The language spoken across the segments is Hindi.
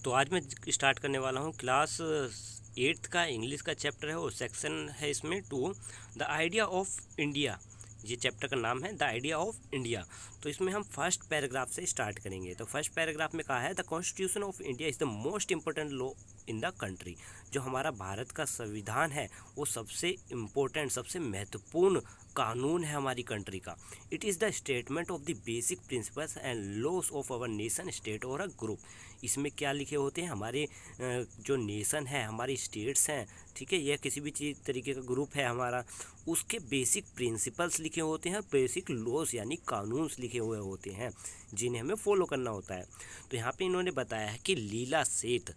तो आज मैं स्टार्ट करने वाला हूँ क्लास 8th का इंग्लिश का चैप्टर है और सेक्शन है इसमें 2 द आइडिया ऑफ इंडिया। ये चैप्टर का नाम है द आइडिया ऑफ इंडिया। तो इसमें हम फर्स्ट पैराग्राफ से स्टार्ट करेंगे। तो फर्स्ट पैराग्राफ में कहा है the constitution of India is the most important law in the country. जो हमारा भारत का संविधान है वो सबसे इम्पोर्टेंट, सबसे महत्वपूर्ण कानून है हमारी कंट्री का। It is the statement of the basic principles and laws of our nation, state और अ ग्रुप। इसमें क्या लिखे होते हैं, हमारे जो नेशन है, हमारी स्टेट्स हैं, ठीक है, यह किसी भी चीज़ तरीके का ग्रुप है हमारा, उसके बेसिक प्रिंसिपल्स लिखे होते हैं, बेसिक लॉस यानी कानून्स लिखे हुए होते हैं जिन्हें हमें फॉलो करना होता है। तो यहाँ पे इन्होंने बताया है कि लीला सेठ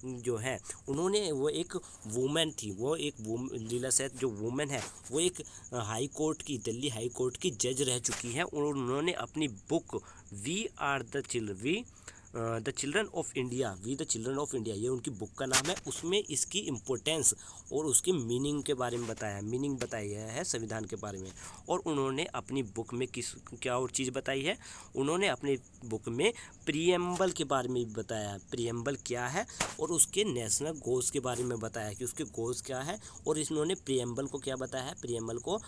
जो है उन्होंने, वो एक वुमेन थी, लीला सेठ जो वुमेन है वो एक हाई कोर्ट की, दिल्ली हाई कोर्ट की जज रह चुकी है और उन्होंने अपनी book we are the children of India, we the children of India, ये उनकी बुक का नाम है, उसमें इसकी इम्पोर्टेंस और उसकी मीनिंग के बारे में बताया, मीनिंग बताया है संविधान के बारे में। और उन्होंने अपनी बुक में क्या और चीज़ बताई है, उन्होंने अपनी बुक में प्रीएम्बल के बारे में बताया, प्रीएम्बल क्या है और उसके नेशनल गोल्स के बारे में बताया कि उसके गोल्स क्या है। और इन्होंने प्रीएम्बल को क्या बताया है, प्रीएम्बल को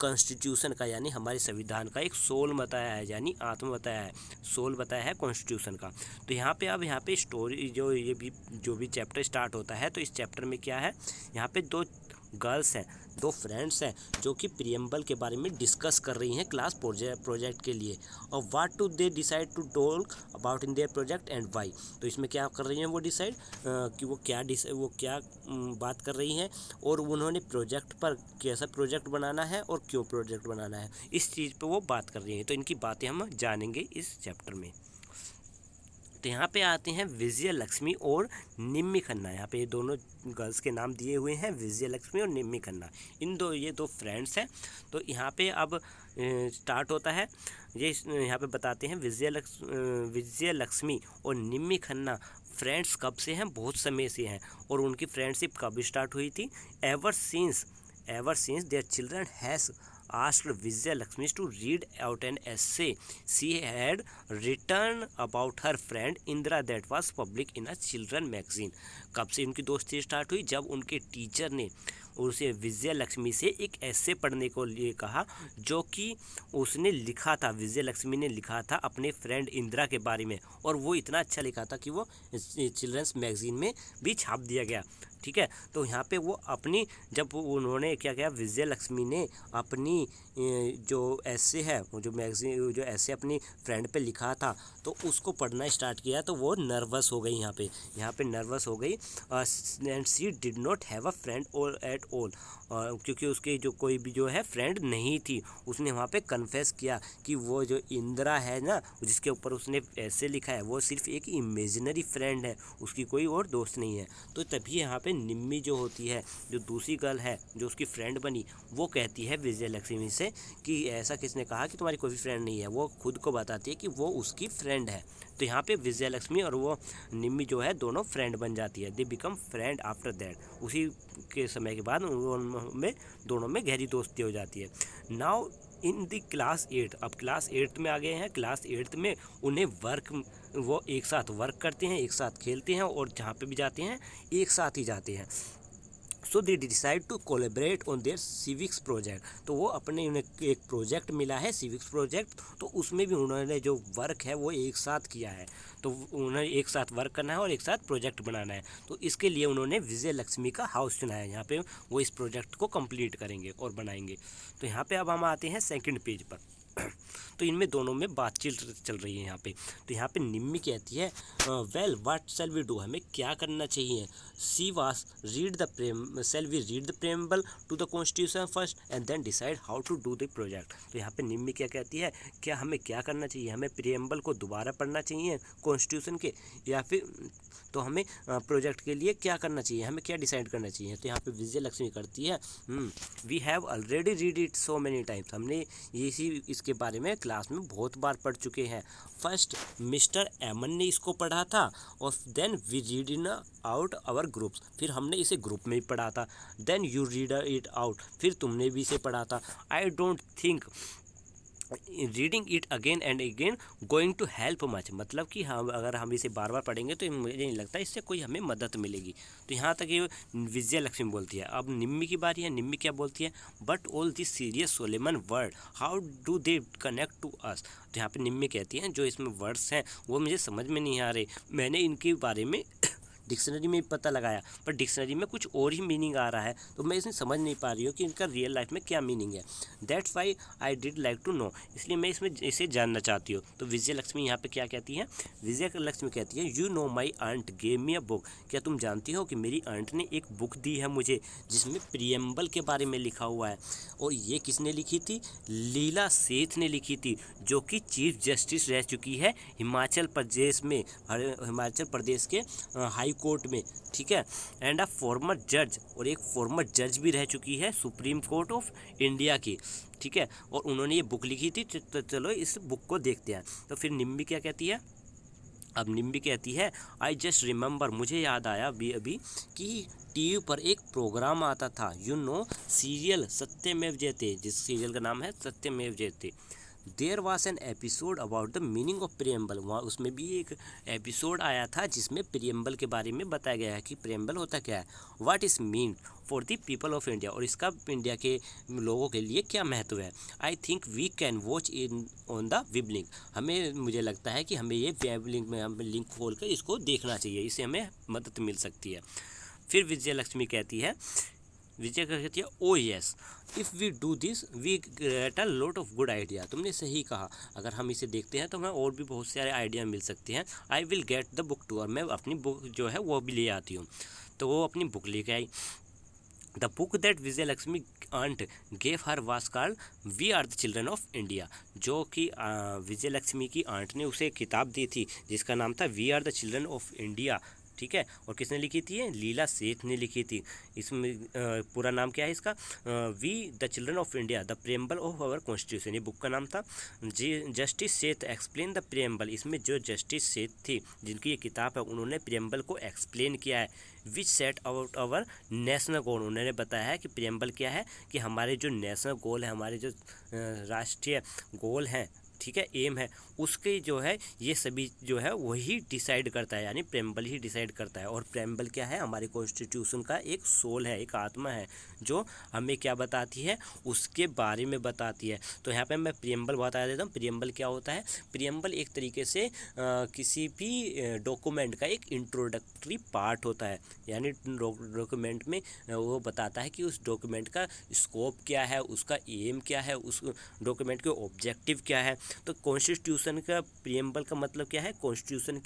कॉन्स्टिट्यूशन का यानी हमारे संविधान का एक सोल बताया है, यानी आत्मा बताया है, सोल बताया है कॉन्स्टिट्यूशन का। तो यहाँ पे स्टोरी जो भी चैप्टर स्टार्ट होता है, तो इस चैप्टर में क्या है, यहाँ पे दो गर्ल्स हैं, दो फ्रेंड्स हैं जो कि प्रीएम्बल के बारे में डिस्कस कर रही हैं क्लास प्रोजेक्ट के लिए। और what to they decide to talk about in their project and why. तो इसमें क्या कर रही हैं वो डिसाइड कि वो क्या बात कर रही हैं और उन्होंने प्रोजेक्ट पर कैसा प्रोजेक्ट बनाना है और क्यों प्रोजेक्ट बनाना है, इस चीज़ पर वो बात कर रही हैं। तो इनकी बातें हम जानेंगे इस चैप्टर में। तो यहाँ पे आते हैं विजय लक्ष्मी और निम्मी खन्ना। यहाँ पे ये दोनों गर्ल्स के नाम दिए हुए हैं, विजय लक्ष्मी और निम्मी खन्ना। ये दो फ्रेंड्स हैं। तो यहाँ पे अब स्टार्ट होता है, ये यहाँ पे बताते हैं विजय लक्ष्मी और निम्मी खन्ना फ्रेंड्स कब से हैं, बहुत समय से हैं। और उनकी फ्रेंडशिप कब स्टार्ट हुई थी, ever since their children has asked Vijay Lakshmi to read out an essay she had written about her friend Indra that was published in a children magazine। कब से उनकी दोस्ती स्टार्ट हुई, जब उनके टीचर ने उसे विजय लक्ष्मी से एक ऐसे पढ़ने को लिए कहा जो कि उसने लिखा था, विजय लक्ष्मी ने लिखा था अपने फ्रेंड इंदिरा के बारे में। और वो इतना अच्छा लिखा था कि वो चिल्ड्रंस मैगजीन में भी छाप दिया गया, ठीक है। तो यहाँ पे वो अपनी, जब उन्होंने क्या किया, विजय लक्ष्मी ने अपनी जो ऐसे है, वो जो मैगजीन जो ऐसे अपनी फ्रेंड पे लिखा था, तो उसको पढ़ना स्टार्ट किया। तो वो नर्वस हो गई, यहाँ पे नर्वस हो गई। And she did not have a friend और एट ऑल, क्योंकि उसकी जो कोई भी जो है फ्रेंड नहीं थी। उसने वहाँ पे कन्फेस किया कि वो जो इंदिरा है ना, जिसके ऊपर उसने ऐसे लिखा है, वो सिर्फ एक इमेजिनरी फ्रेंड है, उसकी कोई और दोस्त नहीं है। तो तभी यहाँ पे निम्मी जो होती है, जो दूसरी गर्ल है जो उसकी फ्रेंड बनी, वो कहती है विजय लक्ष्मी से कि ऐसा किसने कहा कि तुम्हारी कोई भी फ्रेंड नहीं है। वो खुद को बताती है कि वो उसकी फ्रेंड है। तो यहाँ पे विजय लक्ष्मी और वो निम्मी जो है दोनों फ्रेंड बन जाती है। They become friend after that. उसी के समय के बाद दोनों में गहरी दोस्ती हो जाती है। नाउ इन द क्लास 8, अब क्लास 8 में आ गए हैं। क्लास 8 में उन्हें वो एक साथ वर्क करते हैं, एक साथ खेलते हैं और जहाँ पे भी जाते हैं एक साथ ही जाते हैं। So they decide to collaborate on their civics project. तो वो उन्हें एक प्रोजेक्ट मिला है, सिविक्स प्रोजेक्ट, तो उसमें भी उन्होंने जो वर्क है वो एक साथ किया है। तो उन्हें एक साथ वर्क करना है और एक साथ प्रोजेक्ट बनाना है। तो इसके लिए उन्होंने विजय लक्ष्मी का हाउस चुना है। यहाँ पे वो इस प्रोजेक्ट को कंप्लीट करेंगे और बनाएंगे। तो यहाँ पे अब हम आते हैं सेकंड पेज पर। तो इनमें दोनों में बातचीत चल रही है यहाँ पे। तो यहाँ पे निम्मी कहती है well what shall we do, हमें क्या करना चाहिए। She was shall we read the preamble to the constitution first and then decide how to do the project. तो यहाँ पे निम्मी क्या कहती है, क्या हमें क्या करना चाहिए, हमें प्रेम्बल को दोबारा पढ़ना चाहिए कॉन्स्टिट्यूशन के, या फिर तो हमें प्रोजेक्ट के लिए क्या करना चाहिए, हमें क्या डिसाइड करना चाहिए। तो यहाँ पे विजय लक्ष्मी करती है we have already read it so many times, हमने इसके बारे में क्लास में बहुत बार पढ़ चुके हैं। फर्स्ट मिस्टर एमन ने इसको पढ़ा था और then we read in out our groups, फिर हमने इसे ग्रुप में ही पढ़ा था। Then you read it out, फिर तुमने भी इसे पढ़ा था। I don't think reading it again and again going to help much, मतलब कि हम अगर हम इसे बार बार पढ़ेंगे तो मुझे नहीं लगता इससे कोई हमें मदद मिलेगी। तो यहाँ तक ये विजय लक्ष्मी बोलती है। अब निम्मी की बारी है। निम्मी क्या बोलती है, but all this serious solemn word how do they connect to us. तो यहाँ पे निम्मी कहती हैं जो इसमें वर्ड्स हैं वो मुझे समझ में नहीं आ रहे, मैंने इनके बारे में डिक्शनरी में पता लगाया पर डिक्शनरी में कुछ और ही मीनिंग आ रहा है, तो मैं इसमें समझ नहीं पा रही हूँ कि इनका रियल लाइफ में क्या मीनिंग है। That's why I did like to know, इसलिए मैं इसमें इसे जानना चाहती हूँ। तो विजय लक्ष्मी यहाँ पे क्या कहती है, विजय लक्ष्मी कहती है you know my aunt gave me a book, क्या तुम जानती हो कि मेरी आंट ने एक बुक दी है मुझे जिसमें प्रियम्बल के बारे में लिखा हुआ है। और ये किसने लिखी थी, लीला सेठ ने लिखी थी, जो कि चीफ जस्टिस रह चुकी है हिमाचल प्रदेश में, हिमाचल प्रदेश के हाई कोर्ट में, ठीक है। एंड अ फॉर्मर जज, और एक फॉर्मर जज भी रह चुकी है सुप्रीम कोर्ट ऑफ इंडिया की, ठीक है। और उन्होंने ये बुक लिखी थी, तो चलो इस बुक को देखते हैं। तो फिर निम्मी क्या कहती है, अब निम्मी कहती है आई जस्ट रिमेंबर, मुझे याद आया अभी अभी कि टीवी पर एक प्रोग्राम आता था, यू नो सीरियल सत्यमेव जयते, जिस सीरियल का नाम है Satyamev Jayate. There was an episode about the meaning of preamble, वहाँ उसमें भी एक एपिसोड आया था जिसमें प्रियम्बल के बारे में बताया गया है कि प्रियम्बल होता क्या है, what is mean for the people of India, और इसका इंडिया के लोगों के लिए क्या महत्व है। I think we can watch in on the web link, हमें मुझे लगता है कि हमें ये वेब लिंक में हम लिंक खोल कर इसको देखना चाहिए, इससे हमें मदद मिल सकती है। फिर विजय लक्ष्मी कहती है, विजय कहती है oh yes if we do this we get a lot of good idea, तुमने सही कहा, अगर हम इसे देखते हैं तो हमें और भी बहुत सारे आइडिया मिल सकते हैं। I will get the book too, और मैं अपनी बुक जो है वो भी ले आती हूँ। तो वो अपनी बुक लेके आई। The book that Vijay Lakshmi aunt gave her was called we are the children of India, जो कि विजय लक्ष्मी की आंट ने उसे किताब दी थी जिसका नाम था we are the children of India, ठीक है। और किसने लिखी थी, लीला सेठ ने लिखी थी। इसमें पूरा नाम क्या है इसका, we the children of India the preamble of our constitution, ये बुक का नाम था। जी justice Seth explain the preamble, इसमें जो जस्टिस सेठ थी जिनकी ये किताब है उन्होंने प्रियम्बल को एक्सप्लेन किया है। विच सेट आउट आवर नेशनल गोल, उन्होंने बताया है कि प्रियम्बल क्या है, कि हमारे जो नेशनल गोल है, हमारे जो राष्ट्रीय गोल हैं, ठीक है, एम है, उसके जो है ये सभी जो है वही डिसाइड करता है, यानी प्रेम्बल ही डिसाइड करता है। और प्रेम्बल क्या है, हमारे कॉन्स्टिट्यूशन का एक सोल है, एक आत्मा है, जो हमें क्या बताती है, उसके बारे में बताती है। तो यहाँ पे मैं प्रियम्बल बता देता हूँ। प्रियम्बल क्या होता है, प्रियम्बल एक तरीके से किसी भी डॉक्यूमेंट का एक इंट्रोडक्टरी पार्ट होता है, यानी डॉक्यूमेंट में वो बताता है कि उस डॉक्यूमेंट का स्कोप क्या है, उसका एम क्या है, उस डॉक्यूमेंट के ऑब्जेक्टिव क्या है। तो कॉन्स्टिट्यूशन का प्रियम्बल का मतलब क्या है, कॉन्स्टिट्यूशन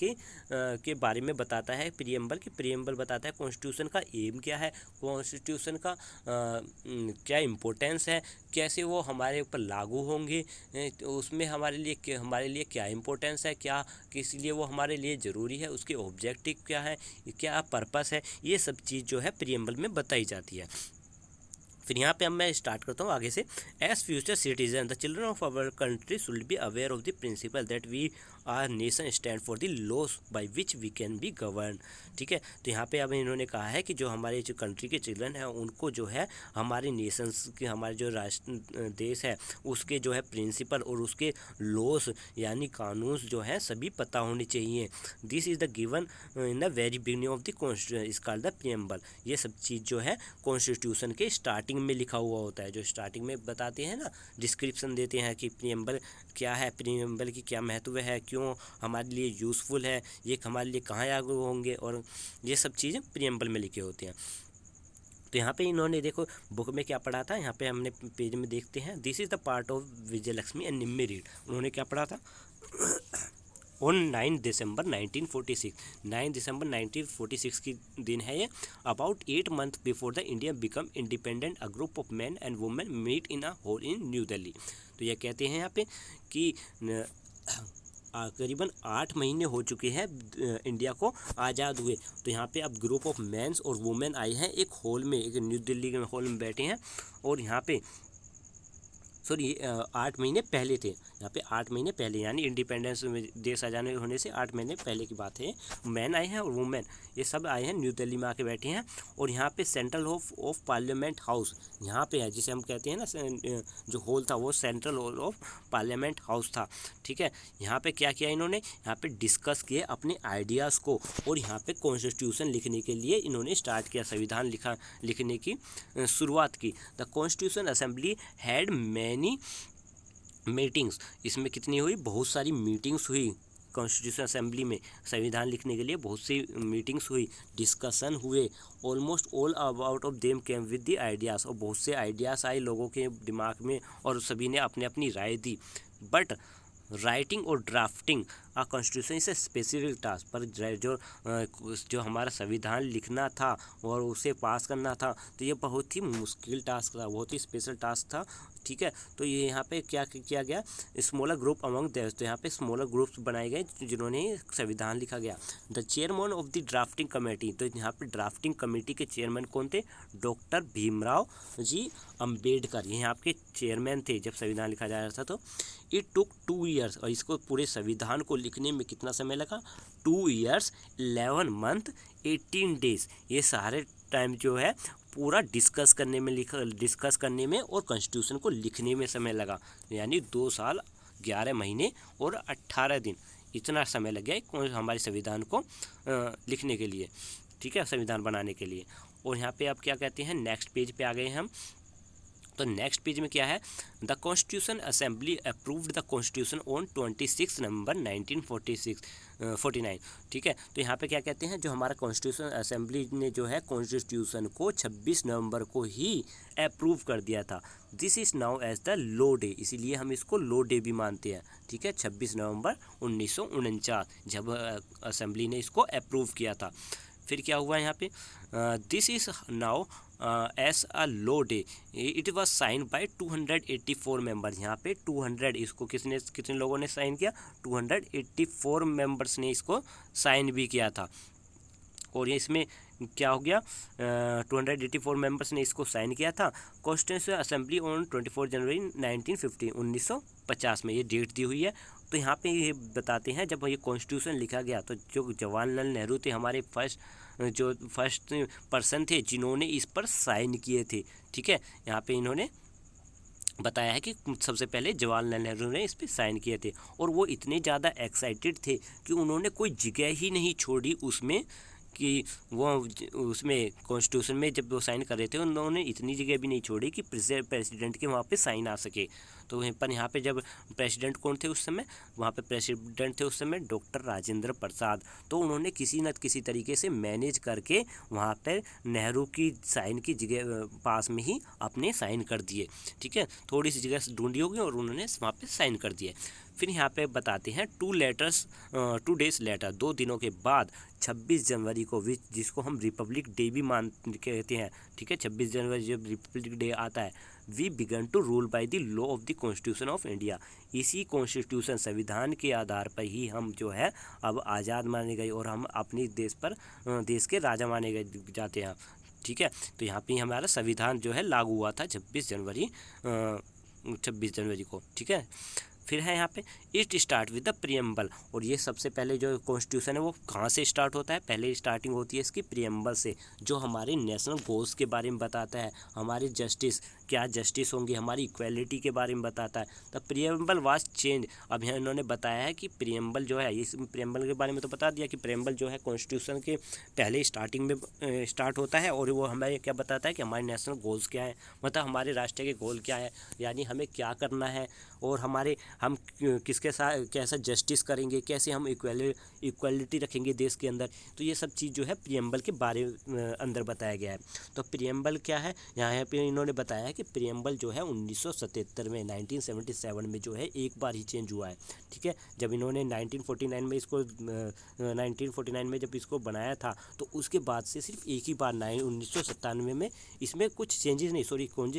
के बारे में बताता है प्रियम्बल, की प्रियम्बल बताता है कॉन्स्टिट्यूशन का एम क्या है, कॉन्स्टिट्यूशन का क्या इम्पोर्टेंस है, कैसे वो हमारे ऊपर लागू होंगे, तो उसमें हमारे लिए क्या इम्पोर्टेंस है, क्या किस लिए वो हमारे लिए ज़रूरी है, उसके ऑब्जेक्टिव क्या है, क्या पर्पस है, ये सब चीज़ जो है प्रियम्बल में बताई जाती है। फिर यहाँ पे अब मैं स्टार्ट करता हूँ आगे से। As future citizen the children of our country should be aware of the principle that we are nation stand for the laws by which we can be govern, ठीक है। तो यहाँ पे अब इन्होंने कहा है कि जो हमारे जो कंट्री के चिल्ड्रन हैं उनको जो है हमारे नेशंस के, हमारे जो राष्ट्र देश है उसके जो है प्रिंसिपल और उसके लॉस यानी कानून जो है सभी पता होने चाहिए। This is the given in the very beginning of the constitution is called the preamble, ये सब चीज़ जो है कॉन्स्टिट्यूशन के स्टार्टिंग में लिखा हुआ होता है, जो स्टार्टिंग में बताते हैं ना, डिस्क्रिप्शन देते हैं कि प्रियम्बल क्या है, प्रियम्बल की क्या महत्व है, क्यों हमारे लिए यूज़फुल है, ये हमारे लिए कहाँ लागू होंगे, और ये सब चीज़ें प्रियम्बल में लिखे होते हैं। तो यहाँ पे इन्होंने देखो बुक में क्या पढ़ा था, यहाँ पे हमने पेज में देखते हैं, this is the part of Vijay Lakshmi and Nimmi read, उन्होंने क्या पढ़ा था ऑन 9 दिसंबर 1946, 9 दिसंबर 1946 की दिन है ये। About 8 month before the India become independent a group of man and women meet in a hall in New Delhi. तो ये कहते हैं यहाँ पे कि करीबन 8 महीने हो चुके हैं इंडिया को आज़ाद हुए। तो यहाँ पे अब ग्रुप ऑफ मैंस और वुमेन आए हैं एक हॉल में, एक न्यू दिल्ली के हॉल में बैठे हैं, और यहाँ पे सॉरी 8 महीने पहले थे, यहाँ पे 8 महीने पहले, यानी इंडिपेंडेंस में देश आजाद होने से 8 महीने पहले की बात है। मैन आए हैं और वुमेन ये सब आए हैं, न्यू दिल्ली में आके बैठे हैं। और यहाँ पे central hall of parliament house यहाँ पे है, जिसे हम कहते हैं ना जो हॉल था वो central hall of parliament house था। ठीक है, यहाँ पे क्या किया इन्होंने, यहाँ पे डिस्कस किए अपने आइडियाज़ को, और यहाँ पे कॉन्स्टिट्यूशन लिखने के लिए इन्होंने स्टार्ट किया, संविधान लिखने की शुरुआत की। The constitution assembly had many meetings, इसमें कितनी हुई, बहुत सारी मीटिंग्स हुई कॉन्स्टिट्यूशन असेंबली में, संविधान लिखने के लिए बहुत सी मीटिंग्स हुई, डिस्कशन हुए। Almost all about of them came with the ideas, और बहुत से आइडियाज़ आए लोगों के दिमाग में और सभी ने अपने अपनी राय दी। बट राइटिंग और ड्राफ्टिंग आ कॉन्स्टिट्यूशन इसे स्पेसिफिक टास्क, पर जो हमारा संविधान लिखना था और उसे पास करना था, तो ये बहुत ही मुश्किल टास्क था, बहुत ही स्पेशल टास्क था। ठीक है, तो ये यहाँ पे क्या किया गया, स्मॉलर ग्रुप अमंग देश, तो यहाँ पे स्मॉलर ग्रुप्स बनाए गए जिन्होंने संविधान लिखा गया। The chairman of the drafting committee, तो यहाँ पे ड्राफ्टिंग कमेटी के चेयरमैन कौन थे, डॉक्टर भीमराव जी अम्बेडकर, ये यहाँ के चेयरमैन थे जब संविधान लिखा जा रहा था। तो इट टुक 2 ईयर्स, और इसको पूरे संविधान को लिखने में कितना समय लगा, 2 ईयर्स 11 मंथ 18 डेज, ये सारे टाइम जो है पूरा डिस्कस करने में और कॉन्स्टिट्यूशन को लिखने में समय लगा, यानी 2 साल 11 महीने और 18 दिन, इतना समय लग गया हमारे संविधान को लिखने के लिए। ठीक है, संविधान बनाने के लिए। और यहाँ पे आप क्या कहते हैं, नेक्स्ट पेज पे आ गए हम। तो नेक्स्ट पेज में क्या है, the constitution assembly approved the constitution on 26 नवंबर 1949। ठीक है, तो यहाँ पे क्या कहते हैं, जो हमारा कॉन्स्टिट्यूशन असेंबली ने जो है कॉन्स्टिट्यूशन को 26 नवंबर को ही अप्रूव कर दिया था। This is now as the law day, इसीलिए हम इसको लो डे भी मानते हैं। ठीक है, 26 नवंबर 1949 जब असेंबली ने इसको अप्रूव किया था। फिर क्या हुआ यहाँ पे, this is now as a law day, it was sign by 284 members, यहाँ पे 200, इसको कितने लोगों ने साइन किया, 284 मेंबर्स ने इसको साइन भी किया था। और ये इसमें क्या हो गया, 284 मेंबर्स ने इसको साइन किया था। कॉन्स्टिट्यूशन असेंबली ऑन 24 जनवरी 1950 में ये डेट दी हुई है। तो यहाँ पे ये बताते हैं जब ये कॉन्स्टिट्यूशन लिखा गया तो जो जवाहरलाल नेहरू थे हमारे फर्स्ट पर्सन थे जिन्होंने इस पर साइन किए थे। ठीक है, यहाँ पे इन्होंने बताया है कि सबसे पहले जवाहरलाल नेहरू ने इस पर साइन किए थे, और वो इतने ज़्यादा एक्साइटेड थे कि उन्होंने कोई जगह ही नहीं छोड़ी उसमें, कि वो उसमें कॉन्स्टिट्यूशन में जब वो साइन कर रहे थे उन्होंने इतनी जगह भी नहीं छोड़ी कि प्रेसिडेंट के वहाँ पे साइन आ सके। तो वहीं पर यहाँ पे जब प्रेसिडेंट कौन थे उस समय, वहाँ पे प्रेसिडेंट थे उस समय डॉक्टर राजेंद्र प्रसाद, तो उन्होंने किसी न किसी तरीके से मैनेज करके वहाँ पर नेहरू की साइन की जगह पास में ही अपने साइन कर दिए। ठीक है, थोड़ी सी जगह ढूंढी होगी और उन्होंने वहाँ पे साइन कर दिए। फिर यहाँ पे बताते हैं 2 डेज लेटर, 2 दिनों के बाद 26 जनवरी को, जिसको हम रिपब्लिक डे भी कहते हैं। ठीक है, 26 जनवरी जब रिपब्लिक डे आता है, we began to rule by the law of the constitution of India, इसी कॉन्स्टिट्यूशन संविधान के आधार पर ही हम जो है अब आज़ाद माने गए और हम अपने देश के राजा माने गए जाते हैं। ठीक है, तो यहाँ पे हमारा संविधान जो है लागू हुआ था 26 जनवरी को। ठीक है, फिर है यहाँ पे it start with the preamble, और ये सबसे पहले जो कॉन्स्टिट्यूशन है वो कहाँ से स्टार्ट होता है, पहले स्टार्टिंग होती है इसकी प्रियम्बल से, जो हमारे नेशनल गोल्स के बारे में बताता है, हमारे क्या जस्टिस होंगे, हमारी इक्वालिटी के बारे में बताता है। द प्रियम्बल वाज चेंज, अब यहाँ इन्होंने बताया है कि प्रियम्बल जो है, इस प्रियम्बल के बारे में तो बता दिया कि प्रियम्बल जो है कॉन्स्टिट्यूशन के पहले स्टार्टिंग में स्टार्ट होता है, और वो हमें क्या बताता है कि हमारे नेशनल गोल्स क्या है, मतलब हमारे राष्ट्र के गोल क्या है, यानी हमें क्या करना है, और हम किसके साथ कैसा जस्टिस करेंगे, कैसे हम इक्वालिटी रखेंगे देश के अंदर। तो ये सब चीज़ जो है प्रियम्बल के बारे अंदर बताया गया है। तो प्रियम्बल क्या है, यहाँ पे इन्होंने बताया है कि प्रियम्बल जो है 1977 में 1977 में जो है एक बार ही चेंज हुआ है। ठीक है, जब इन्होंने 1949 में जब इसको बनाया था तो उसके बाद से सिर्फ एक ही बार 1997 में इसमें कुछ चेंजेस नहीं,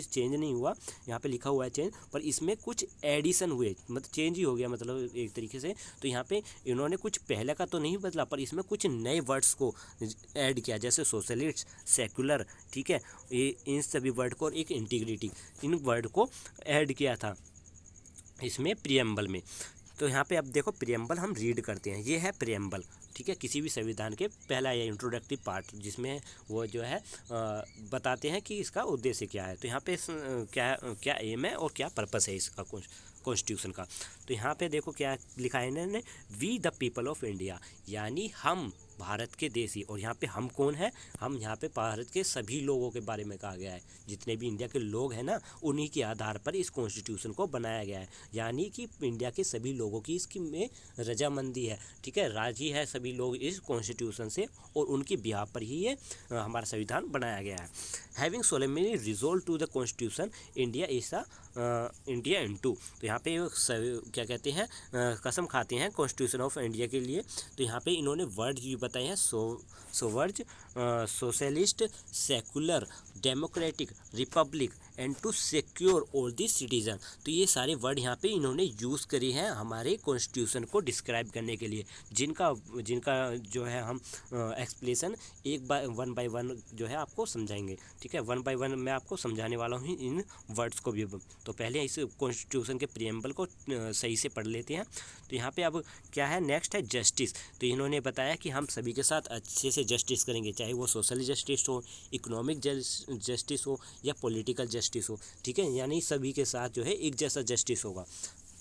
चेंज नहीं हुआ, यहाँ पे लिखा हुआ है चेंज, पर इसमें कुछ एडिशन हुए, मतलब चेंज ही हो गया मतलब एक तरीके से। तो यहाँ पे इन्होंने कुछ पहले का तो नहीं बदला, पर इसमें कुछ नए वर्ड्स को ऐड किया, जैसे सोशलिस्ट, सेकुलर। ठीक है, इन सभी वर्ड को एक इंटीग्रेट इक्वेलिटी, इन वर्ड को ऐड किया था इसमें प्रियम्बल में। तो यहाँ पे अब देखो प्रियम्बल हम रीड करते हैं, ये है प्रियम्बल, ठीक है, किसी भी संविधान के पहला या इंट्रोडक्टिव पार्ट जिसमें वो जो है बताते हैं कि इसका उद्देश्य क्या है। तो यहाँ पे क्या क्या एम है और क्या पर्पस है इसका कॉन्स्टिट्यूशन का। तो यहाँ पे देखो क्या लिखा है इन्होंने, we the people of India, यानी हम भारत के देशी। और यहाँ पे हम कौन है, हम यहाँ पे भारत के सभी लोगों के बारे में कहा गया है, जितने भी इंडिया के लोग हैं ना, उन्हीं के आधार पर इस कॉन्स्टिट्यूशन को बनाया गया है। यानी कि इंडिया के सभी लोगों की इसकी में रजामंदी है, ठीक है, राजी है सभी लोग इस कॉन्स्टिट्यूशन से, और उनकी बिहार पर ही ये हमारा संविधान बनाया गया है। Having solemnly resolve to the constitution India is India in to. तो यहाँ पे क्या कहते हैं, कसम खाते हैं कॉन्स्टिट्यूशन ऑफ इंडिया के लिए। तो यहाँ पे इन्होंने वर्ड भी बताए हैं, sovereign, socialist, secular, democratic, republic and to secure all the citizen. तो ये सारे वर्ड यहाँ पे इन्होंने यूज़ करे हैं हमारे कॉन्स्टिट्यूशन को डिस्क्राइब करने के लिए, जिनका जो है हम एक्सप्लेनेशन वन बाय वन जो है आपको समझाएंगे, ठीक है, वन बाय वन मैं आपको समझाने वाला हूँ इन वर्ड्स को भी। तो पहले इस कॉन्स्टिट्यूशन के प्रियम्बल को सही से पढ़ लेते हैं। तो यहाँ पे अब क्या है, नेक्स्ट है जस्टिस। तो इन्होंने बताया कि हम सभी के साथ अच्छे से जस्टिस करेंगे, चाहे वो सोशल जस्टिस हो, इकोनॉमिक जस्टिस हो या पॉलिटिकल जस्टिस हो, ठीक है, यानी सभी के साथ जो है एक जैसा जस्टिस होगा,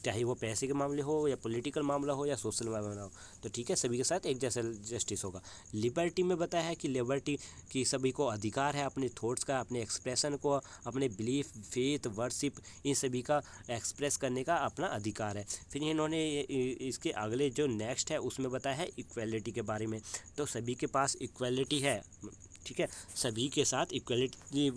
चाहे वो पैसे के मामले हो या पॉलिटिकल मामला हो या सोशल मामला हो। तो ठीक है, सभी के साथ एक जैसा जस्टिस होगा। लिबर्टी में बताया है कि लिबर्टी की सभी को अधिकार है अपने थॉट्स का, अपने एक्सप्रेशन को, अपने बिलीफ, फेथ, वर्शिप, इन सभी का एक्सप्रेस करने का अपना अधिकार है। फिर इन्होंने इसके अगले जो नेक्स्ट है उसमें बताया है इक्वलिटी के बारे में। तो सभी के पास इक्वलिटी है, ठीक है, सभी के साथ इक्वलिटी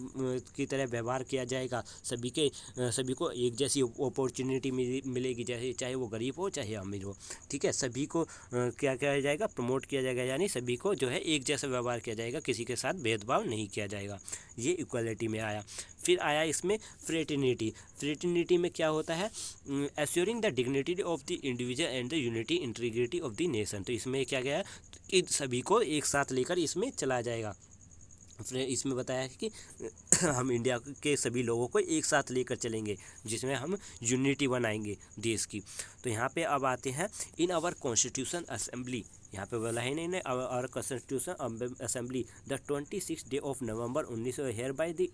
की तरह व्यवहार किया जाएगा, सभी को एक जैसी अपॉर्चुनिटी मिलेगी, चाहे वो गरीब हो चाहे अमीर हो, ठीक है, सभी को क्या किया जाएगा, प्रमोट किया जाएगा, यानी सभी को जो है एक जैसा व्यवहार किया जाएगा, किसी के साथ भेदभाव नहीं किया जाएगा, ये इक्वलिटी में आया। फिर आया इसमें फ्रेटर्निटी में क्या होता है, assuring the dignity of the individual and the unity integrity of the nation. तो इसमें क्या गया है कि सभी को एक साथ लेकर इसमें चला जाएगा। इसमें बताया है कि हम इंडिया के सभी लोगों को एक साथ लेकर चलेंगे, जिसमें हम यूनिटी बनाएंगे देश की। तो यहाँ पे अब आते हैं इन आवर कॉन्स्टिट्यूशन असेंबली। यहाँ पे बोला है नहीं our constitution assembly the 26 day of November 1900 hereby the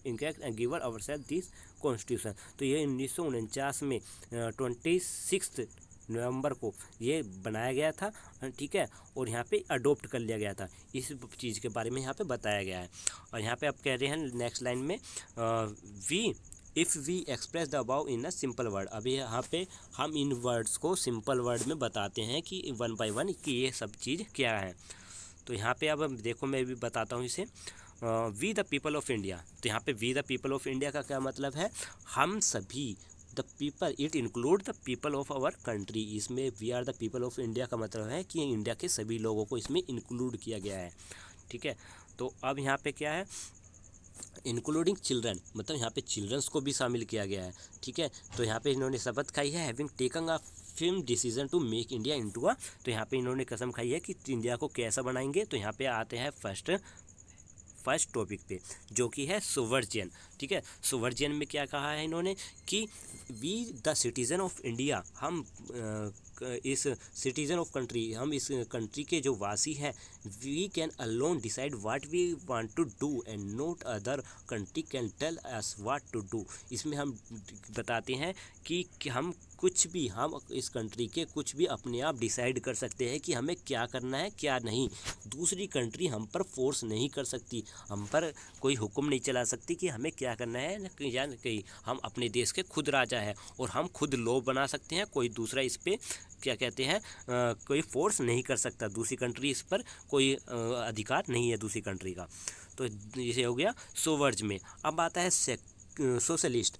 enact and give ourselves this constitution. तो ये 1949 में 26 नवंबर को ये बनाया गया था, ठीक है, और यहाँ पे अडोप्ट कर लिया गया था। इस चीज़ के बारे में यहाँ पे बताया गया है। और यहाँ पे आप कह रहे हैं नेक्स्ट लाइन में if we express the about in a simple word. अभी यहाँ पे हम इन वर्ड्स को सिंपल वर्ड में बताते हैं कि वन बाय वन कि ये सब चीज़ क्या है। तो यहाँ पे अब देखो मैं भी बताता हूँ इसे, we the people of India. तो यहाँ पे we the people of India का क्या मतलब है, हम सभी, the people, it include the people of our country. इसमें we are the people of India का मतलब है कि इंडिया के सभी लोगों को इसमें इंक्लूड किया गया है, ठीक है। तो अब यहाँ पे क्या है, इंक्लूडिंग चिल्ड्रन, मतलब यहाँ पे चिल्ड्रंस को भी शामिल किया गया है, ठीक है। तो यहाँ पे इन्होंने शपथ खाई है having taken a firm decision to make India into a. तो यहाँ पे इन्होंने कसम खाई है कि इंडिया को कैसा बनाएंगे। तो यहाँ पे आते हैं फर्स्ट टॉपिक पे, जो कि है सोवर्जियन, ठीक है। सोवर्जियन में क्या कहा है इन्होंने कि we the citizen of India, हम इस सिटीज़न ऑफ कंट्री, हम इस कंट्री के जो वासी हैं, we can alone decide what we want to do and not other country can tell us what to do. इसमें हम बताते हैं कि हम कुछ भी, हम इस कंट्री के कुछ भी अपने आप डिसाइड कर सकते हैं कि हमें क्या करना है क्या नहीं। दूसरी कंट्री हम पर फोर्स नहीं कर सकती, हम पर कोई हुक्म नहीं चला सकती कि हमें क्या करना है या नहीं। हम अपने देश के खुद राजा है और हम खुद लॉ बना सकते हैं, कोई दूसरा इस पर क्या कहते हैं कोई फोर्स नहीं कर सकता, दूसरी कंट्री इस पर कोई अधिकार नहीं है दूसरी कंट्री का। तो ये हो गया सोवर्ज में। अब आता है सोशलिस्ट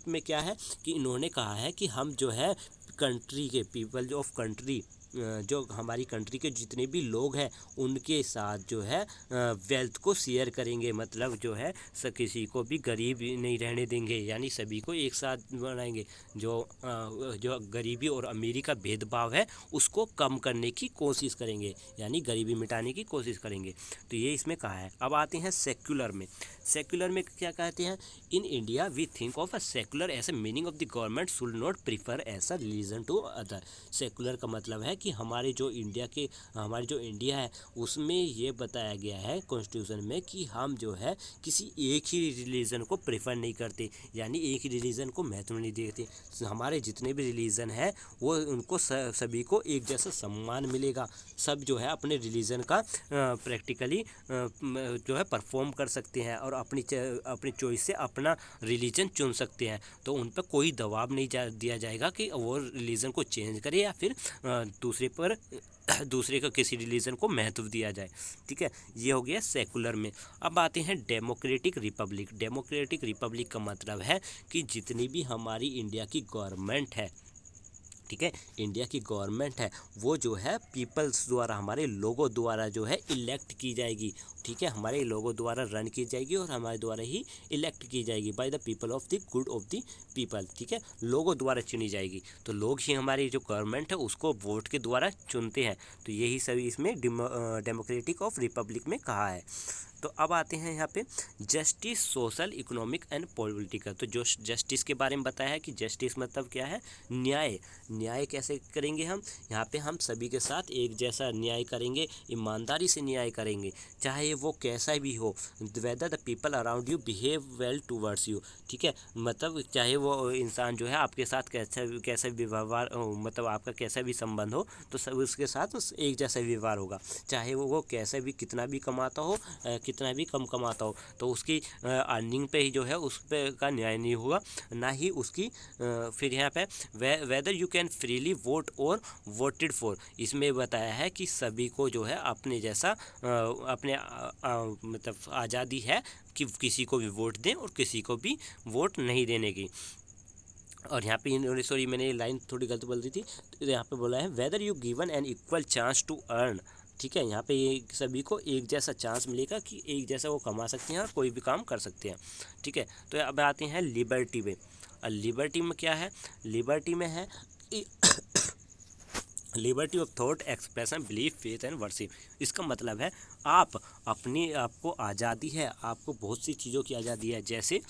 में क्या है कि इन्होंने कहा है कि हम जो है कंट्री के, पीपल ऑफ कंट्री जो हमारी कंट्री के जितने भी लोग हैं उनके साथ जो है वेल्थ को शेयर करेंगे, मतलब जो है किसी को भी गरीब नहीं रहने देंगे, यानी सभी को एक साथ बनाएंगे। जो गरीबी और अमीरी का भेदभाव है उसको कम करने की कोशिश करेंगे, यानी गरीबी मिटाने की कोशिश करेंगे। तो ये इसमें कहा है। अब आते हैं सेक्युलर में। सेक्युलर में क्या कहते हैं? In India we think of a secular as a meaning of the government should not prefer as a religion to other. Secular का मतलब है कि हमारी जो इंडिया है उसमें ये बताया गया है कॉन्स्टिट्यूशन में कि हम जो है किसी एक ही रिलीजन को प्रेफर नहीं करते, यानी एक ही रिलीजन को महत्व नहीं देते। हमारे जितने भी रिलीजन है वो उनको सभी को एक जैसा सम्मान मिलेगा। सब जो है अपने रिलीजन का प्रैक्टिकली जो है परफॉर्म कर सकते हैं और अपनी चॉइस से अपना रिलीजन चुन सकते हैं। तो उन पर कोई दबाव नहीं दिया जाएगा कि वो रिलीजन को चेंज करे या फिर दूसरे का किसी रिलीजन को महत्व दिया जाए। ठीक है, ये हो गया सेकुलर में। अब आते हैं डेमोक्रेटिक रिपब्लिक। डेमोक्रेटिक रिपब्लिक का मतलब है कि जितनी भी हमारी इंडिया की गवर्नमेंट है, ठीक है, इंडिया की गवर्नमेंट है वो जो है पीपल्स द्वारा, हमारे लोगों द्वारा जो है इलेक्ट की जाएगी। ठीक है, हमारे लोगों द्वारा रन की जाएगी और हमारे द्वारा ही इलेक्ट की जाएगी, by the people of the good of the people. ठीक है, लोगों द्वारा चुनी जाएगी। तो लोग ही हमारी जो गवर्नमेंट है उसको वोट के द्वारा चुनते हैं। तो यही सभी इसमें डेमोक्रेटिक ऑफ रिपब्लिक में कहा है। तो अब आते हैं यहाँ पे justice, social, economic and political. तो जो जस्टिस के बारे में बताया है कि जस्टिस मतलब क्या है? न्याय। न्याय कैसे करेंगे हम? यहाँ पे हम सभी के साथ एक जैसा न्याय करेंगे, ईमानदारी से न्याय करेंगे, चाहे वो कैसा भी हो। Whether the people around you behave well towards you. ठीक है, मतलब चाहे वो इंसान जो है आपके साथ कैसा भी व्यवहार, मतलब आपका कैसा भी संबंध हो तो सब उसके साथ एक जैसा व्यवहार होगा, चाहे वो कैसा भी कितना भी कमाता हो, कितना भी कम कमाता हो। तो उसकी अर्निंग पे ही जो है उस पे का न्याय नहीं होगा, ना ही उसकी फिर यहाँ पे whether you can freely vote और वोटेड फॉर। इसमें बताया है कि सभी को जो है अपने जैसा अपने मतलब आज़ादी है कि किसी को भी वोट दें और किसी को भी वोट नहीं देने की। और यहाँ पे सॉरी मैंने लाइन थोड़ी गलत बोल दी थी, तो यहाँ पे बोला है whether you given an equal chance to earn. ठीक है, यहाँ पे ये सभी को एक जैसा चांस मिलेगा कि एक जैसा वो कमा सकते हैं और कोई भी काम कर सकते हैं। ठीक है, तो अब आते हैं लिबर्टी में। और लिबर्टी में क्या है? लिबर्टी में है liberty of thought, expression, belief, faith and worship. इसका मतलब है आपको आज़ादी है, आपको बहुत सी चीज़ों की आज़ादी है, जैसे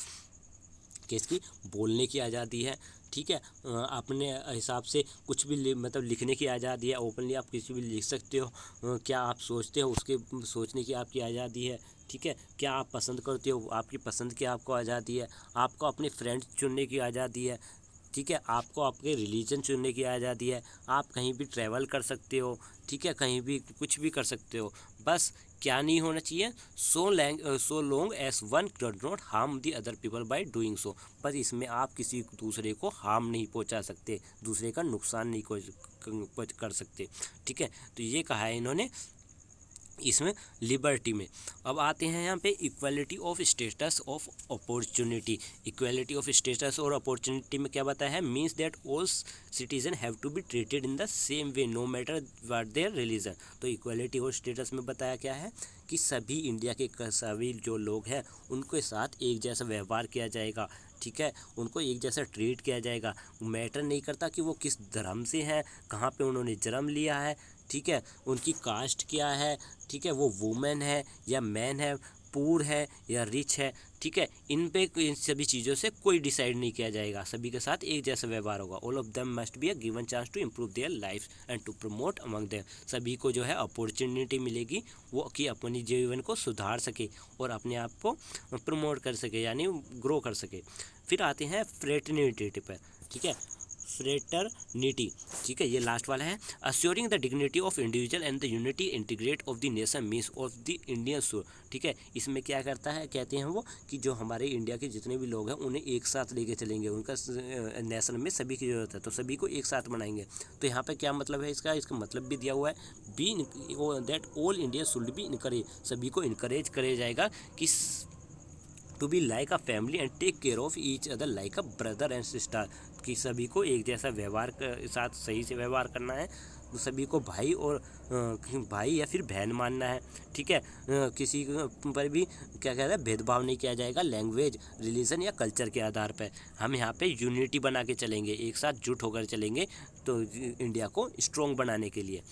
कि इसकी बोलने की आज़ादी है। ठीक है, अपने हिसाब से कुछ भी मतलब लिखने की आज़ादी है, ओपनली आप किसी भी लिख सकते हो। क्या आप सोचते हो उसके सोचने की आपकी आज़ादी है। ठीक है, क्या आप पसंद करते हो आपकी पसंद की आपको आज़ादी है। आपको अपने फ्रेंड्स चुनने की आज़ादी है। ठीक है, आपको आपके रिलीजन चुनने की आज़ादी है। आप कहीं भी ट्रैवल कर सकते हो। ठीक है, कहीं भी कुछ भी कर सकते हो। बस क्या नहीं होना चाहिए? So long as one does not harm the other people by doing so. बस इसमें आप किसी दूसरे को हार्म नहीं पहुंचा सकते, दूसरे का नुकसान नहीं कर सकते। ठीक है, तो ये कहा है इन्होंने इसमें लिबर्टी में। अब आते हैं यहाँ पे equality of status of opportunity. Equality of status और अपॉर्चुनिटी में क्या बताया है? Means that all citizen have to be treated in the same way no matter what their religion. तो इक्वालिटी ऑफ स्टेटस में बताया क्या है कि सभी इंडिया के सभी जो लोग हैं उनके साथ एक जैसा व्यवहार किया जाएगा। ठीक है, उनको एक जैसा ट्रीट किया जाएगा। मैटर नहीं करता कि वो किस धर्म से हैं, कहाँ पे उन्होंने जन्म लिया है। ठीक है, उनकी कास्ट क्या है। ठीक है, वो वुमेन है या मैन है, पुअर है या रिच है। ठीक है, इन सभी चीज़ों से कोई डिसाइड नहीं किया जाएगा, सभी के साथ एक जैसा व्यवहार होगा। All of them must be a given chance to improve their life and to promote among them. सभी को जो है अपॉर्चुनिटी मिलेगी वो कि अपनी जीवन को सुधार सके और अपने आप को प्रमोट कर सके, यानी ग्रो कर सके। फिर आते हैं फ्रेटर्निटी पर। ठीक है, फ्रेटर्निटी। ठीक है, ये लास्ट वाला है। Assuring the dignity of individual and the unity integrate of the nation means of the Indian soul. ठीक है, इसमें क्या करता है, कहते हैं वो कि जो हमारे इंडिया के जितने भी लोग हैं उन्हें एक साथ लेके चलेंगे। उनका नेशन में सभी की जरूरत है तो सभी को एक साथ बनाएंगे। तो यहाँ पे क्या मतलब है इसका मतलब भी दिया हुआ है, be that all India should be encourage. सभी को इनकरेज किया जाएगा कि to be like a family and take care of each other like a brother and sister. कि सभी को एक जैसा व्यवहार के साथ सही से व्यवहार करना है, सभी को भाई और भाई या फिर बहन मानना है, ठीक है। किसी पर भी क्या कहता है, भेदभाव नहीं किया जाएगा लैंग्वेज, रिलीजन या कल्चर के आधार पर। हम यहाँ पे यूनिटी बना के चलेंगे, एक साथ जुट होकर चलेंगे, तो इंडिया को स्ट्रॉन्ग बनाने के लिए।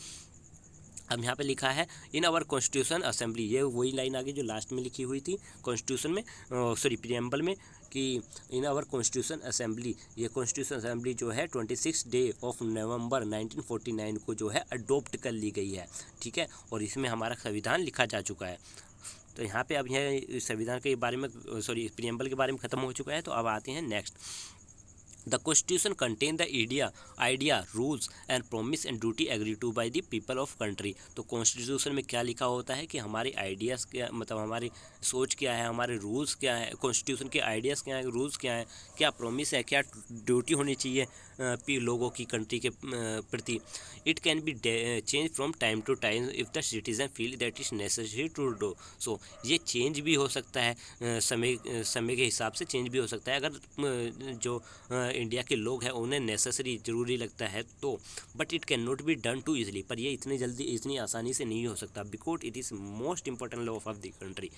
अब यहाँ पे लिखा है इन आवर कॉन्स्टिट्यूशन असेंबली, ये वही लाइन आगे जो लास्ट में लिखी हुई थी कॉन्स्टिट्यूशन में, सॉरी प्रीएम्बल में, कि इन आवर कॉन्स्टिट्यूशन असेंबली, ये कॉन्स्टिट्यूशन असेंबली जो है 26 डे ऑफ नवंबर 1949 को जो है अडोप्ट कर ली गई है, ठीक है। और इसमें हमारा संविधान लिखा जा चुका है। तो यहाँ पे अब यह संविधान के बारे में, सॉरी प्रीएम्बल के बारे में ख़त्म हो चुका है। तो अब आते हैं next. The Constitution contain the idea, rules and promise and duty agreed to by the people of country। तो कॉन्स्टिट्यूशन में क्या लिखा होता है कि हमारे आइडियाज़ क्या, मतलब हमारी सोच क्या है, हमारे रूल्स क्या है, कॉन्स्टिट्यूशन के आइडियाज़ क्या है, रूल्स क्या है, क्या प्रॉमिस है, क्या ड्यूटी होनी चाहिए लोगों की कंट्री के प्रति। It can be change from time to time if the citizen feel that is necessary to do so. ये चेंज भी हो सकता है, समय के हिसाब से चेंज भी हो सकता है, अगर जो इंडिया के लोग हैं उन्हें नेसेसरी ज़रूरी लगता है तो। But it can not be done too easily, पर ये इतनी जल्दी इतनी आसानी से नहीं हो सकता। Because it is most important law of the country.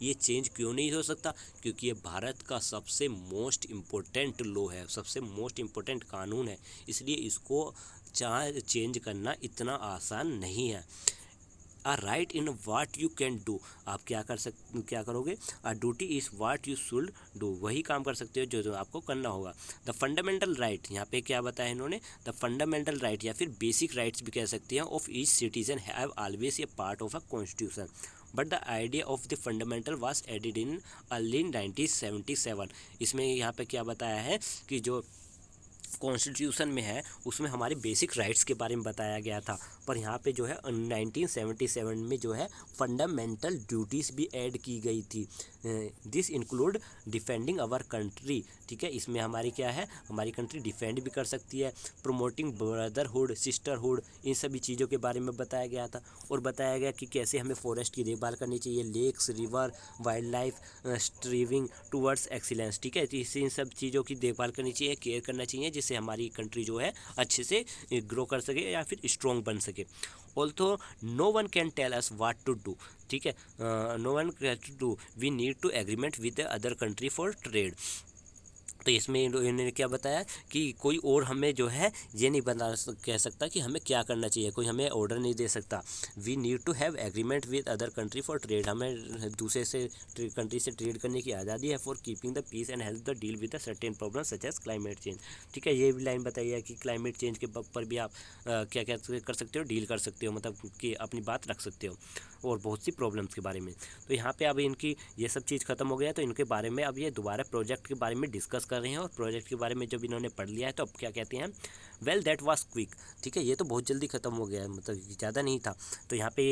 ये चेंज क्यों नहीं हो सकता? क्योंकि ये भारत का सबसे मोस्ट इम्पोर्टेंट लॉ है, सबसे मोस्ट इम्पोर्टेंट कानून है, इसलिए इसको चाहे चेंज करना इतना आसान नहीं है। A right in what you can do, आप क्या करोगे? A duty is what you should do, वही काम कर सकते हो जो आपको करना होगा। द फंडामेंटल राइट, यहाँ पे क्या बताया इन्होंने? द फंडामेंटल राइट या फिर बेसिक राइट्स भी कह सकते हैं of each citizen have always a part of a constitution, but the idea of the fundamental was added in early 1977। इसमें यहाँ पे क्या बताया है कि जो कॉन्स्टिट्यूशन में है उसमें हमारे बेसिक राइट्स के बारे में बताया गया था, पर यहाँ पे जो है 1977 में जो है फंडामेंटल ड्यूटीज़ भी ऐड की गई थी। This include defending our country, ठीक है। इसमें हमारी क्या है, हमारी कंट्री डिफेंड भी कर सकती है, प्रोमोटिंग ब्रदरहुड, सिस्टरहुड, इन सभी चीज़ों के बारे में बताया गया था। और बताया गया कि कैसे हमें फॉरेस्ट की देखभाल करनी चाहिए, lakes, river, wild life, striving towards excellence, ठीक है। इससे इन सब चीज़ों की देखभाल करनी चाहिए, केयर करना चाहिए, जिससे हमारी कंट्री जो है अच्छे से ग्रो कर सके या फिर स्ट्रॉन्ग बन सके। Also no one can tell us what to do, ठीक है। No one can to do, we need to agreement with the other country for trade. तो इसमें इन्होंने क्या बताया कि कोई और हमें जो है ये नहीं कह सकता कि हमें क्या करना चाहिए, कोई हमें ऑर्डर नहीं दे सकता। We need to have agreement with other country for trade, हमें दूसरे से कंट्री से ट्रेड करने की आज़ादी है। For keeping the peace and help the deal with the certain problem such as climate change, ठीक है। ये भी लाइन बताई है कि क्लाइमेट चेंज के पर भी आप क्या क्या कर सकते हो, डील कर सकते हो, मतलब कि अपनी बात रख सकते हो, और बहुत सी प्रॉब्लम्स के बारे में। तो यहाँ पे अब इनकी ये सब चीज़ खत्म हो गया, तो इनके बारे में अब ये दोबारा प्रोजेक्ट के बारे में डिस्कस कर रहे हैं। और प्रोजेक्ट के बारे में जब इन्होंने पढ़ लिया है तो अब क्या कहते हैं, वेल दैट वाज क्विक, ठीक है। ये तो बहुत जल्दी खत्म हो गया है, मतलब ज़्यादा नहीं था। तो यहाँ पे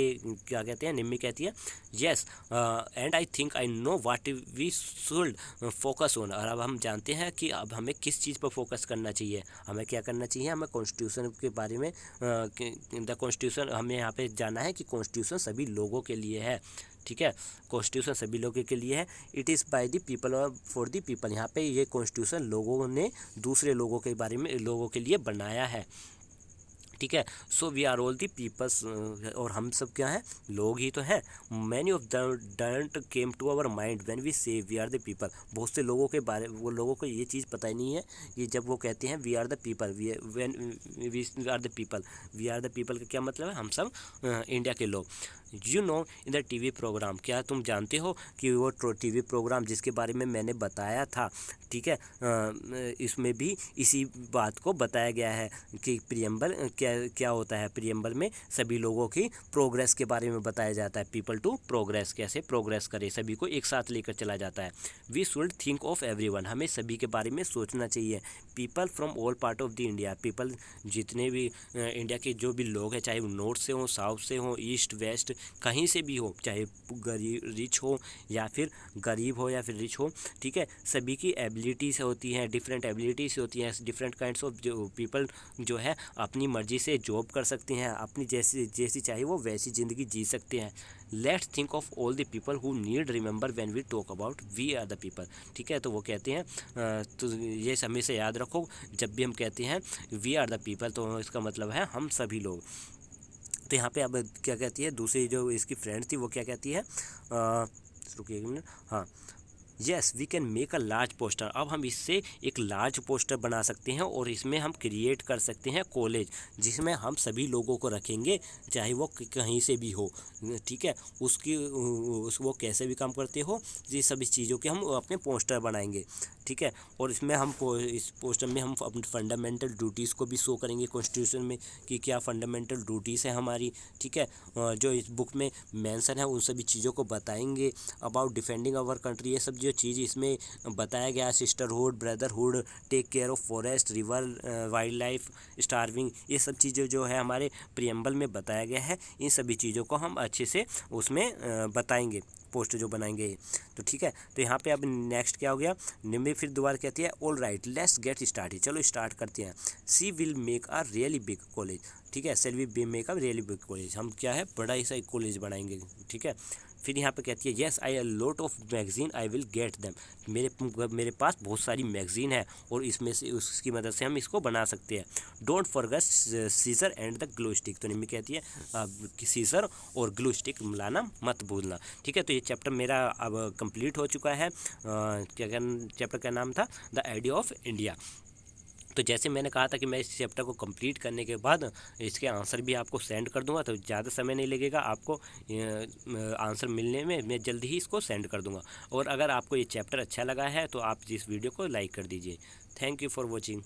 क्या कहते हैं, निम्मी कहती है yes and I think I know what we should focus on. और अब हम जानते हैं कि अब हमें किस चीज़ पर फोकस करना चाहिए, हमें क्या करना चाहिए, हमें कॉन्स्टिट्यूशन के बारे में, द कॉन्स्टिट्यूशन, हमें यहाँ पे जानना है कि कॉन्स्टिट्यूशन सभी लोगों के लिए है, ठीक है। कॉन्स्टिट्यूशन सभी लोगों के लिए है। It is by the people और फॉर द पीपल, यहाँ पे ये कॉन्स्टिट्यूशन लोगों ने दूसरे लोगों के बारे में, लोगों के लिए बनाया है, ठीक है। So we are all the peoples, और हम सब क्या हैं, लोग ही तो हैं। Many of don't came to our mind when we say we are the people, बहुत से लोगों के बारे, वो लोगों को ये चीज़ पता ही नहीं है कि जब वो कहते हैं we are the people, when we are the people, we are the people का क्या मतलब है, हम सब इंडिया के लोग। You know in the TV program, क्या तुम जानते हो कि वो टीवी प्रोग्राम जिसके बारे में मैंने बताया था, ठीक है, इसमें भी इसी बात को बताया गया है कि प्रीएम्बल क्या होता है। प्रीएम्बल में सभी लोगों की प्रोग्रेस के बारे में बताया जाता है, पीपल टू प्रोग्रेस, कैसे प्रोग्रेस करे, सभी को एक साथ लेकर चला जाता है। We should think of everyone, हमें सभी के बारे में सोचना चाहिए। People from all part of the India, people जितने भी इंडिया के जो भी लोग हैं, चाहे वो नॉर्थ से हों, साउथ से हों, ईस्ट वेस्ट, कहीं से भी हो, चाहे गरीब रिच हो या फिर गरीब हो या फिर रिच हो, ठीक है, सभी की एबिलिटीज़ होती हैं, डिफरेंट एबिलिटीज़ होती हैं, डिफरेंट काइंड्स ऑफ जो पीपल जो है अपनी मर्जी से जॉब कर सकते हैं, अपनी जैसी जैसी चाहिए वो वैसी ज़िंदगी जी सकते हैं। Let's think of all the people who need remember when we talk about we are the people, ठीक है। तो वो कहते हैं तो ये हमेशा याद रखो, जब भी हम कहते हैं वी आर द पीपल तो इसका मतलब है हम सभी लोग। तो यहाँ पे अब क्या कहती है दूसरी जो इसकी फ्रेंड थी वो क्या कहती है, रुकिए एक मिनट, हाँ, yes we can make a large poster. अब हम इससे एक लार्ज पोस्टर बना सकते हैं और इसमें हम क्रिएट कर सकते हैं कॉलेज, जिसमें हम सभी लोगों को रखेंगे, चाहे वो कहीं से भी हो, ठीक है। वो कैसे भी काम करते हो, ये सभी चीज़ों के हम अपने पोस्टर बनाएंगे, ठीक है। और इसमें हम इस पोस्टर में हम अपने फंडामेंटल ड्यूटीज़ को भी शो करेंगे कॉन्स्टिट्यूशन में कि क्या फंडामेंटल ड्यूटीज़ है हमारी, ठीक है, जो इस बुक में मेंशन है उन सभी चीज़ों को बताएंगे। अबाउट डिफेंडिंग आवर कंट्री, ये सब जो चीज़ इसमें बताया गया, sisterhood, brotherhood, take care of forest, river, wild life, starving, ये सब चीज़ें जो है हमारे प्रियम्बल में बताया गया है, इन सभी चीज़ों को हम अच्छे से उसमें बताएंगे पोस्ट जो बनाएंगे। तो ठीक है, तो यहाँ पे अब नेक्स्ट क्या हो गया, निम्बी फिर दोबारा कहती है all right let's get started, चलो स्टार्ट करते हैं। She will make a really big collage, ठीक है, shall we make a really big collage, हम क्या है बड़ा ही सा कॉलेज बनाएंगे, ठीक है। फिर यहाँ पे कहती है yes I a lot of magazine I will get them, मेरे पास बहुत सारी मैगजीन है और इसमें से उसकी मदद से हम इसको बना सकते हैं। Don't forget scissor and the glue stick, तो निम्मी कहती है सीजर और ग्लू स्टिक मिलाना मत भूलना, ठीक है। तो ये चैप्टर मेरा अब कंप्लीट हो चुका है। क्या चैप्टर का नाम था द आइडिया ऑफ इंडिया। तो जैसे मैंने कहा था कि मैं इस चैप्टर को कंप्लीट करने के बाद इसके आंसर भी आपको सेंड कर दूंगा, तो ज़्यादा समय नहीं लगेगा आपको आंसर मिलने में, मैं जल्दी ही इसको सेंड कर दूंगा। और अगर आपको ये चैप्टर अच्छा लगा है तो आप इस वीडियो को लाइक कर दीजिए। Thank you for watching.